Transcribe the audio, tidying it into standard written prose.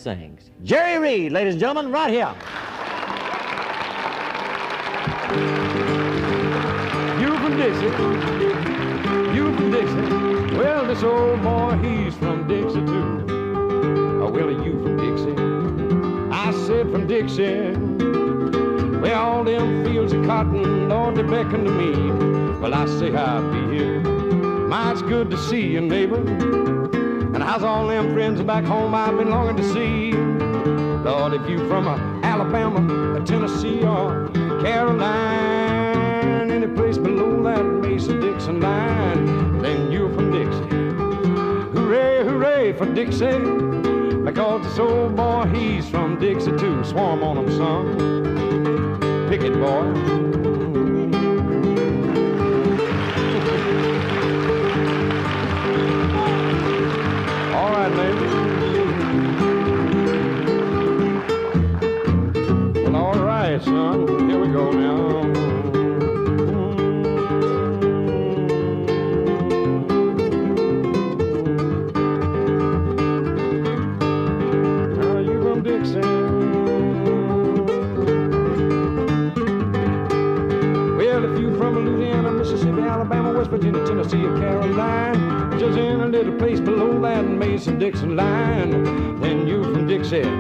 Sings. Jerry Reed, ladies and gentlemen, right here. You from Dixie, you from Dixie. Well, this old boy, he's from Dixie too. Oh, well, are you from Dixie? I said from Dixie. Well, all them fields of cotton, Lord, they beckon to me. Well, I say I'll be here. My, it's good to see you, neighbor. And how's all them friends back home I've been longing to see? Lord, if you from Alabama, Tennessee, or Caroline, any place below that Mason-Dixon line, then you're from Dixie. Hooray, hooray for Dixie, because this old boy, he's from Dixie too. Swarm on him, son. Pick it, boy. All right, baby. Well, all right, son. Here we go now. Now you from Dixie. Well, if you from Louisiana, Mississippi, Alabama, West Virginia, Tennessee, or Caroline, just in a little place below that Mason-Dixon line, then you from Dixie.